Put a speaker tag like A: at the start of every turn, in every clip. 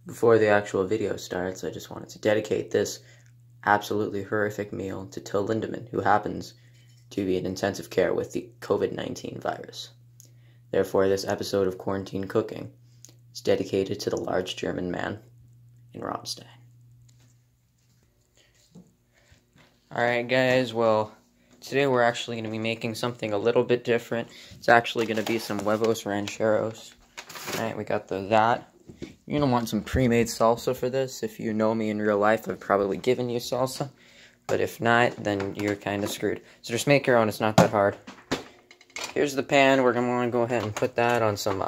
A: Before the actual video starts, I just wanted to dedicate this absolutely horrific meal to Till Lindemann, who happens to be in intensive care with the COVID-19 virus. Therefore, this episode of Quarantine Cooking is dedicated to the large German man in Rammstein. Alright guys, well, today we're actually going to be making something a little bit different. It's actually going to be some huevos rancheros. Alright, we got that. You're going to want some pre-made salsa for this. If you know me in real life, I've probably given you salsa. But if not, then you're kind of screwed. So just make your own, it's not that hard. Here's the pan, we're going to want to go ahead and put that on some,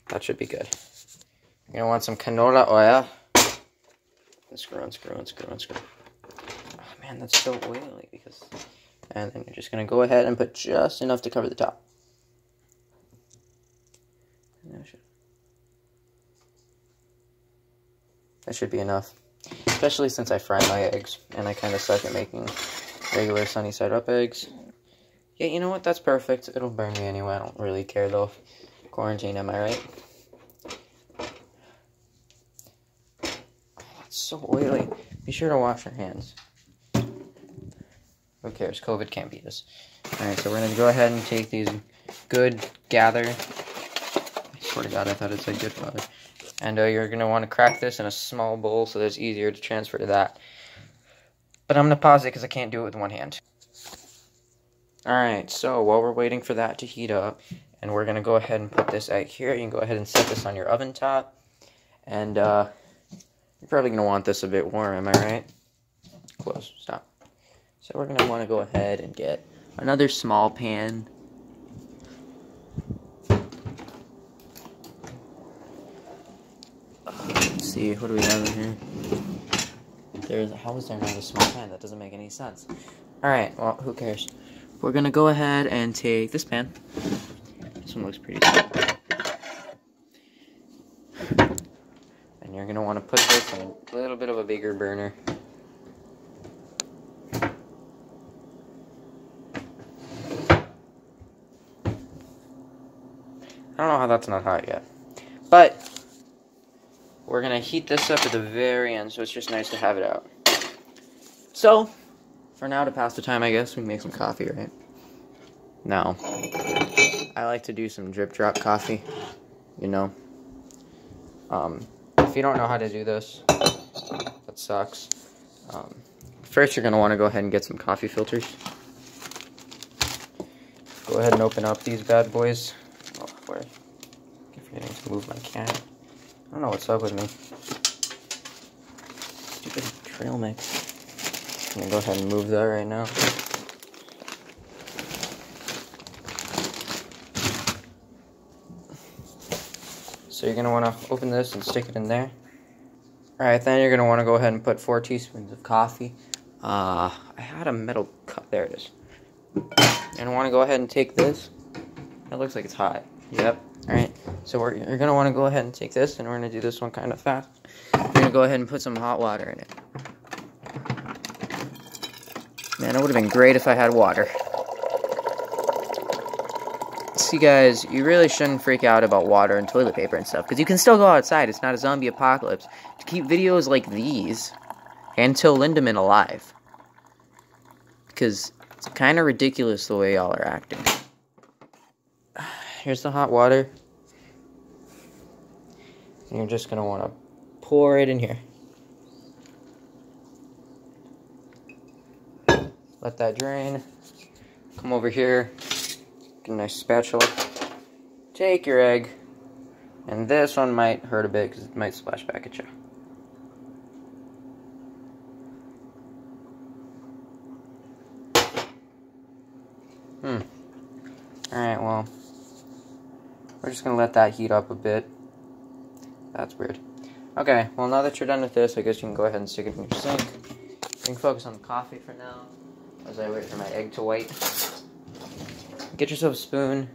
A: that should be good. You're going to want some canola oil. Screw on. Oh man, that's so oily because... And then you're just going to go ahead and put just enough to cover the top. That should be enough. Especially since I fry my eggs, and I kind of suck at making regular sunny side up eggs. Yeah, you know what? That's perfect. It'll burn me anyway. I don't really care though. Quarantine, am I right? Oh, it's so oily. Be sure to wash your hands. Who cares? COVID can't beat us. Alright, so we're going to go ahead and take these good gather. I swear to God, I thought it said good father. And you're going to want to crack this in a small bowl so that it's easier to transfer to that. But I'm going to pause it because I can't do it with one hand. Alright, so while we're waiting for that to heat up, and we're going to go ahead and put this egg here. You can go ahead and set this on your oven top. And you're probably going to want this a bit warm, am I right? Close, stop. So we're going to want to go ahead and get another small pan. Let's see, what do we have in here? How is there not a small pan? That doesn't make any sense. Alright, well, who cares? We're going to go ahead and take this pan. This one looks pretty small. And you're going to want to put this in a little bit of a bigger burner. I don't know how that's not hot yet. But we're going to heat this up at the very end, so it's just nice to have it out. So, for now, to pass the time, I guess, we can make some coffee, right? Now, I like to do some drip-drop coffee, you know. If you don't know how to do this, that sucks. First, you're going to want to go ahead and get some coffee filters. Go ahead and open up these bad boys. Oh, where? I keep forgetting to move my can. I don't know what's up with me. Stupid trail mix. I'm gonna go ahead and move that right now. So you're gonna want to open this and stick it in there. Alright, then you're gonna want to go ahead and put 4 teaspoons of coffee. I had a metal cup. There it is. And I want to go ahead and take this. It looks like it's hot. Yep. Alright, so you're going to want to go ahead and take this, and we're going to do this one kind of fast. You're going to go ahead and put some hot water in it. Man, it would have been great if I had water. See, guys, you really shouldn't freak out about water and toilet paper and stuff, because you can still go outside. It's not a zombie apocalypse. To keep videos like these, and Till Lindemann alive. Because it's kind of ridiculous the way y'all are acting. Here's the hot water. And you're just going to want to pour it in here. Let that drain. Come over here. Get a nice spatula. Take your egg. And this one might hurt a bit because it might splash back at you. Alright, well, we're just going to let that heat up a bit. That's weird. Okay, well, now that you're done with this, I guess you can go ahead and stick it in your sink. You can focus on the coffee for now, as I wait for my egg to white. Get yourself a spoon.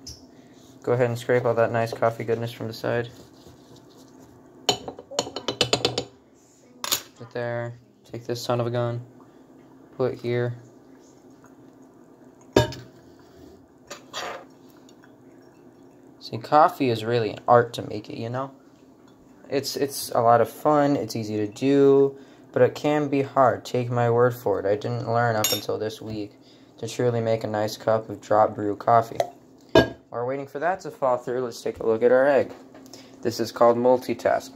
A: Go ahead and scrape all that nice coffee goodness from the side. Put there. Take this son of a gun. Put here. See, coffee is really an art to make it, you know? It's a lot of fun, it's easy to do, but it can be hard. Take my word for it. I didn't learn up until this week to truly make a nice cup of drop brew coffee. While we're waiting for that to fall through, let's take a look at our egg. This is called multitask.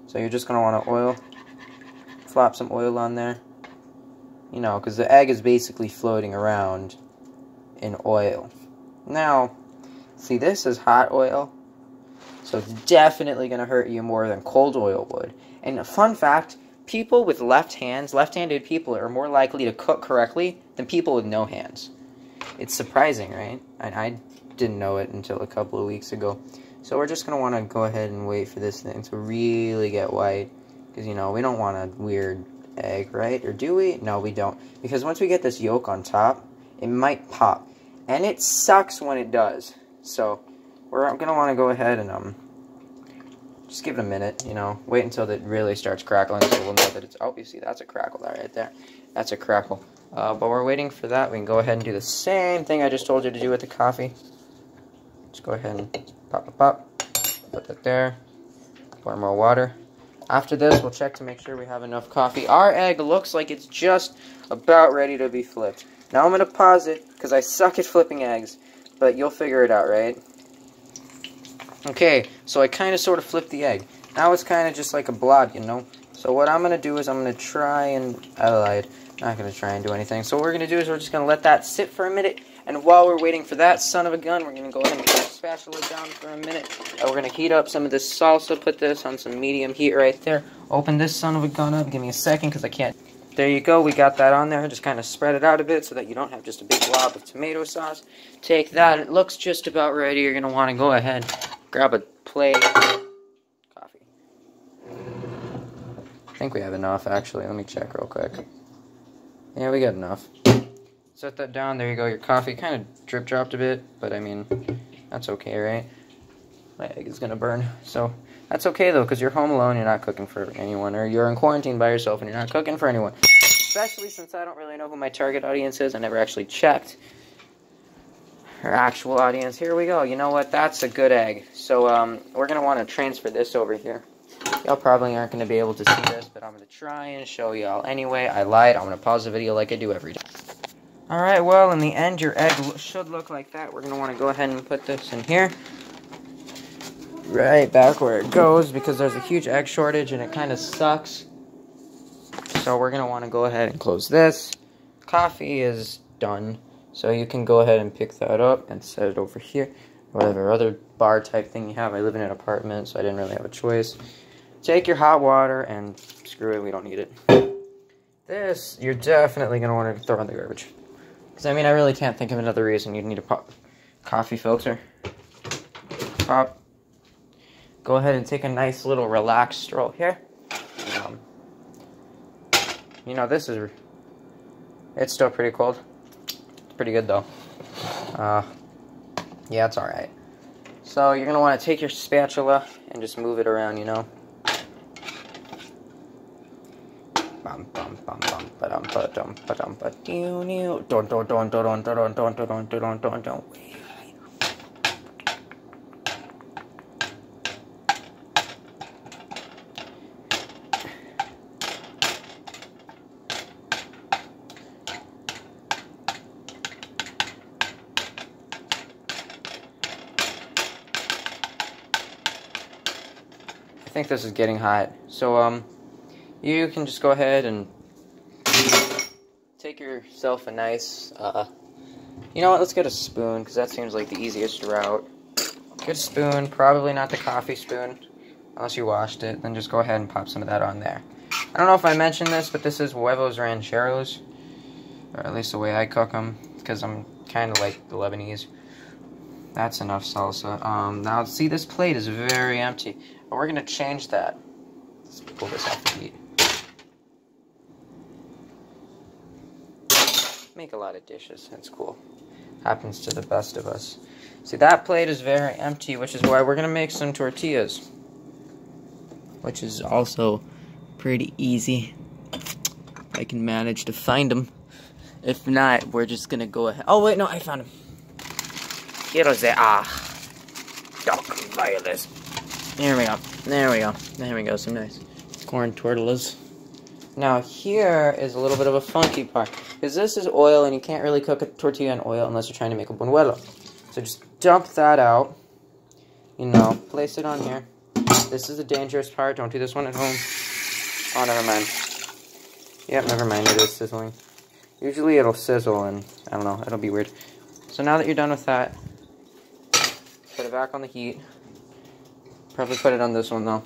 A: So you're just going to want to flop some oil on there. You know, because the egg is basically floating around in oil. Now, see, this is hot oil, so it's definitely going to hurt you more than cold oil would. And a fun fact, people with left-handed people are more likely to cook correctly than people with no hands. It's surprising, right? I didn't know it until a couple of weeks ago. So we're just going to want to go ahead and wait for this thing to really get white. Because, you know, we don't want a weird egg, right? Or do we? No, we don't. Because once we get this yolk on top, it might pop. And it sucks when it does. So we're going to want to go ahead and just give it a minute, you know. Wait until it really starts crackling so we'll know that it's... Oh, you see, that's a crackle right there. That's a crackle. But we're waiting for that. We can go ahead and do the same thing I just told you to do with the coffee. Just go ahead and pop. Put that there. Pour more water. After this, we'll check to make sure we have enough coffee. Our egg looks like it's just about ready to be flipped. Now I'm going to pause it because I suck at flipping eggs, but you'll figure it out, right? Okay, so I kind of sort of flipped the egg. Now it's kind of just like a blob, you know? So what I'm going to do is I'm going to try and... I lied. Not going to try and do anything. So what we're going to do is we're just going to let that sit for a minute. And while we're waiting for that son of a gun, we're going to go ahead and put the spatula down for a minute. And we're going to heat up some of this salsa. Put this on some medium heat right there. Open this son of a gun up. Give me a second because I can't. There you go. We got that on there. Just kind of spread it out a bit so that you don't have just a big blob of tomato sauce. Take that. It looks just about ready. You're going to want to go ahead, grab a plate. Coffee. I think we have enough, actually. Let me check real quick. Yeah, we got enough. Set that down. There you go. Your coffee kind of drip-dropped a bit, but I mean, that's okay, right? My egg is going to burn. So that's okay, though, because you're home alone. You're not cooking for anyone. Or you're in quarantine by yourself, and you're not cooking for anyone. Especially since I don't really know who my target audience is. I never actually checked our actual audience. Here we go. You know what? That's a good egg. So we're going to want to transfer this over here. Y'all probably aren't going to be able to see this, but I'm going to try and show y'all anyway. I lied. I'm going to pause the video like I do every day. Alright, well, in the end, your egg should look like that. We're going to want to go ahead and put this in here. Right back where it goes, because there's a huge egg shortage, and it kind of sucks. So we're going to want to go ahead and close this. Coffee is done, so you can go ahead and pick that up and set it over here. Whatever other bar type thing you have. I live in an apartment, so I didn't really have a choice. Take your hot water and screw it, we don't need it. This, you're definitely going to want to throw in the garbage. Because, I mean, I really can't think of another reason you'd need a coffee filter. Pop. Go ahead and take a nice little relaxed stroll here. You know, this is... It's still pretty cold. It's pretty good, though. Yeah, it's alright. So, you're going to want to take your spatula and just move it around, you know. I think this is getting hot. So, you can just go ahead and take yourself a nice, you know what, let's get a spoon, because that seems like the easiest route. Get a spoon, probably not the coffee spoon, unless you washed it, then just go ahead and pop some of that on there. I don't know if I mentioned this, but this is huevos rancheros, or at least the way I cook them, because I'm kind of like the Lebanese. That's enough salsa. Now, see, this plate is very empty, but we're going to change that. Let's pull this off the heat. Make a lot of dishes. That's cool. Happens to the best of us. See, that plate is very empty, which is why we're going to make some tortillas. Which is also pretty easy. If I can manage to find them. If not, we're just going to go ahead. Oh, wait, no, I found them. Quiero decir, don't buy this. There we go. There we go. There we go. Some nice corn tortillas. Now here is a little bit of a funky part, because this is oil and you can't really cook a tortilla in oil unless you're trying to make a buñuelo. So just dump that out, you know, place it on here. This is the dangerous part. Don't do this one at home. Oh, never mind. Yep, never mind. It is sizzling. Usually it'll sizzle and, I don't know, it'll be weird. So now that you're done with that, put it back on the heat. Probably put it on this one though.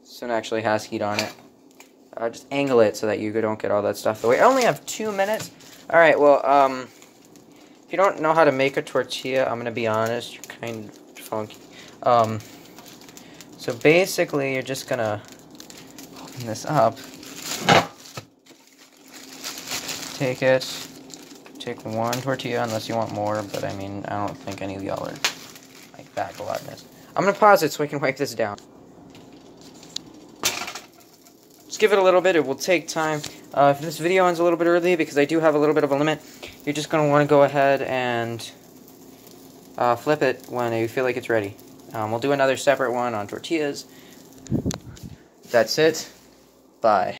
A: This one actually has heat on it. Just angle it so that you don't get all that stuff away. I only have 2 minutes. Alright, well, if you don't know how to make a tortilla, I'm going to be honest, you're kind of funky. So basically, you're just going to open this up. Take one tortilla, unless you want more, but I mean, I don't think any of y'all are like that gluttonous. I'm going to pause it so I can wipe this down. Just give it a little bit, it will take time. If this video ends a little bit early, because I do have a little bit of a limit, you're just going to want to go ahead and flip it when you feel like it's ready. We'll do another separate one on tortillas. That's it. Bye.